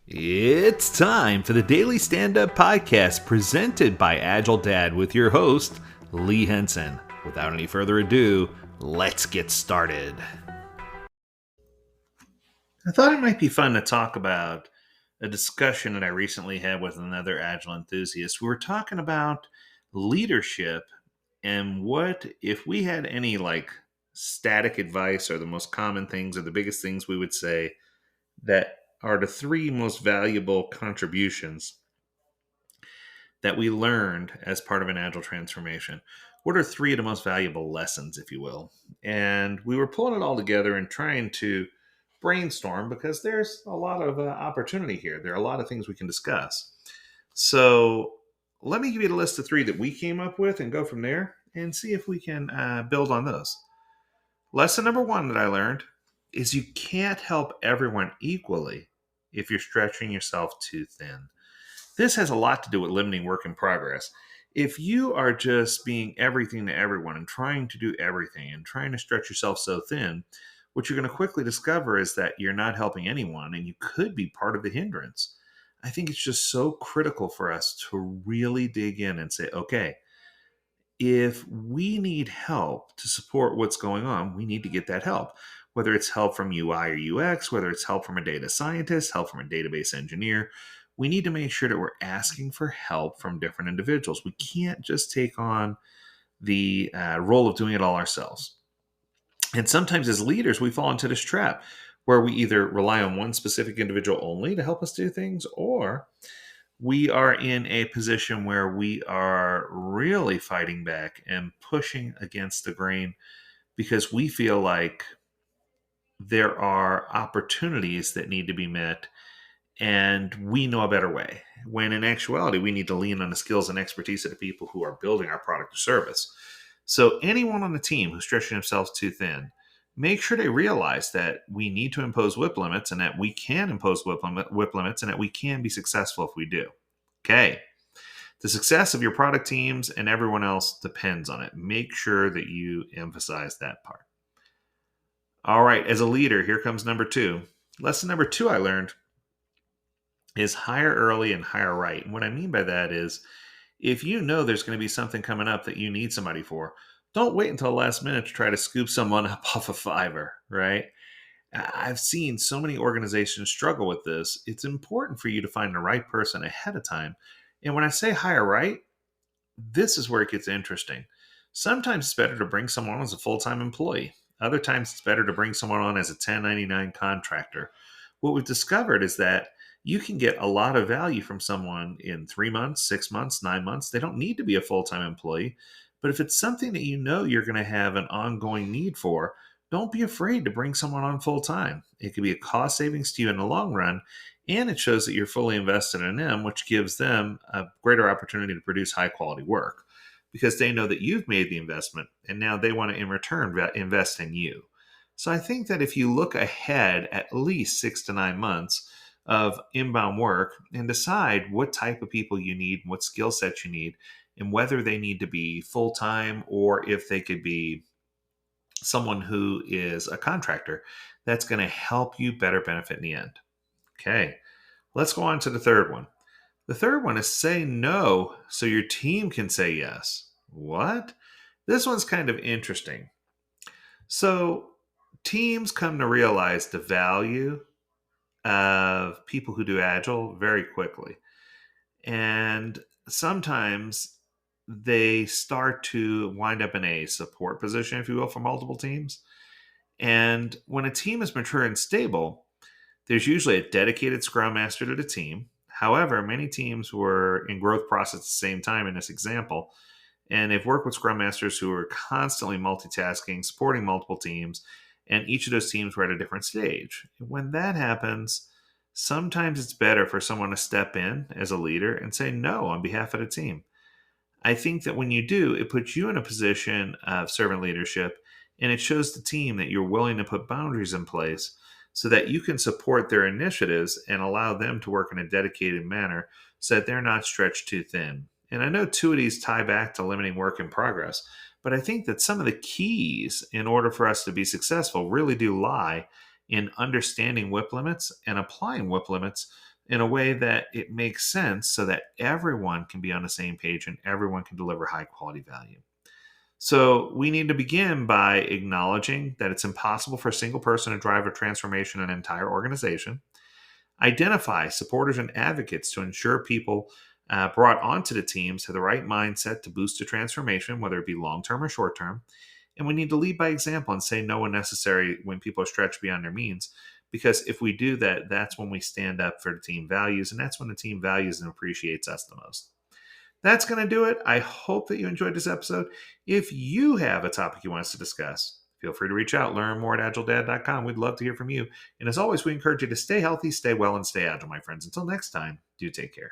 It's time for the Daily Stand Up Podcast presented by AgileDad with your host, Lee Henson. Without any further ado, let's get started. I thought it might be fun to talk about a discussion that I recently had with another Agile enthusiast. We were talking about leadership and what if we had any static advice or the most common things or the biggest things we would say that are the three most valuable contributions that we learned as part of an agile transformation. What are three of the most valuable lessons, if you will? And we were pulling it all together and trying to brainstorm because there's a lot of opportunity here. There are a lot of things we can discuss. So let me give you the list of three that we came up with and go from there and see if we can build on those. Lesson number one that I learned is you can't help everyone equally if you're stretching yourself too thin. This has a lot to do with limiting work in progress. If you are just being everything to everyone and trying to do everything and trying to stretch yourself so thin, what you're going to quickly discover is that you're not helping anyone and you could be part of the hindrance. I think it's just so critical for us to really dig in and say, okay, if we need help to support what's going on, we need to get that help. Whether it's help from UI or UX, whether it's help from a data scientist, help from a database engineer, we need to make sure that we're asking for help from different individuals. We can't just take on the role of doing it all ourselves. And sometimes as leaders, we fall into this trap where we either rely on one specific individual only to help us do things, or we are in a position where we are really fighting back and pushing against the grain because we feel like there are opportunities that need to be met and we know a better way. When in actuality, we need to lean on the skills and expertise of the people who are building our product or service. So, anyone on the team who's stretching themselves too thin, make sure they realize that we need to impose whip limits and that we can impose whip limits and that we can be successful if we do. Okay. The success of your product teams and everyone else depends on it. Make sure that you emphasize that part. All right. As a leader, here comes number two. Lesson number two I learned is hire early and hire right. And what I mean by that is if you know there's going to be something coming up that you need somebody for, don't wait until the last minute to try to scoop someone up off a Fiverr, right? I've seen so many organizations struggle with this. It's important for you to find the right person ahead of time. And when I say hire right, this is where it gets interesting. Sometimes it's better to bring someone on as a full-time employee. Other times it's better to bring someone on as a 1099 contractor. What we've discovered is that you can get a lot of value from someone in 3 months, 6 months, 9 months. They don't need to be a full-time employee. But if it's something that you know you're going to have an ongoing need for, don't be afraid to bring someone on full-time. It could be a cost savings to you in the long run, and it shows that you're fully invested in them, which gives them a greater opportunity to produce high-quality work because they know that you've made the investment and now they want to, in return, invest in you. So I think that if you look ahead at least 6 to 9 months of inbound work and decide what type of people you need, what skill sets you need, and whether they need to be full time or if they could be someone who is a contractor, that's going to help you better benefit in the end. Okay, let's go on to the third one. The third one is say no so your team can say yes. What? This one's kind of interesting. So, teams come to realize the value of people who do Agile very quickly. And sometimes they start to wind up in a support position, if you will, for multiple teams. And when a team is mature and stable, there's usually a dedicated scrum master to the team. However, many teams were in growth process at the same time in this example, and they've worked with scrum masters who are constantly multitasking, supporting multiple teams, and each of those teams were at a different stage. When that happens, sometimes it's better for someone to step in as a leader and say no on behalf of the team. I think that when you do, it puts you in a position of servant leadership and it shows the team that you're willing to put boundaries in place so that you can support their initiatives and allow them to work in a dedicated manner so that they're not stretched too thin. And I know two of these tie back to limiting work in progress, but I think that some of the keys in order for us to be successful really do lie in understanding whip limits and applying whip limits in a way that it makes sense so that everyone can be on the same page and everyone can deliver high quality value. So we need to begin by acknowledging that it's impossible for a single person to drive a transformation in an entire organization. Identify supporters and advocates to ensure people brought onto the teams have the right mindset to boost the transformation, whether it be long term or short term. And we need to lead by example and say no when necessary when people are stretched beyond their means. Because if we do that, that's when we stand up for the team values, and that's when the team values and appreciates us the most. That's going to do it. I hope that you enjoyed this episode. If you have a topic you want us to discuss, feel free to reach out. Learn more at AgileDad.com. We'd love to hear from you. And as always, we encourage you to stay healthy, stay well, and stay agile, my friends. Until next time, do take care.